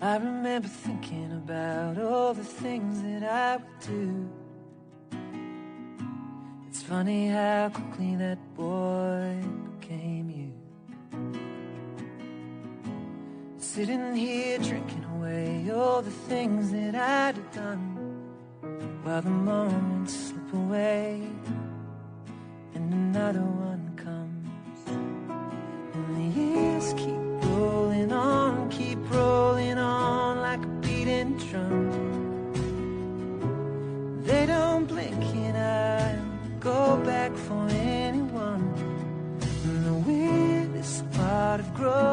I remember thinking about all the things that I would do. It's funny how quickly that boy became you. Sitting here drinking away all the things that I'd have done, while the moments slip away and another one comes. And the years keep rolling on like a beating drum. They don't blink an eye, go back for anyone. And the weirdest part of growing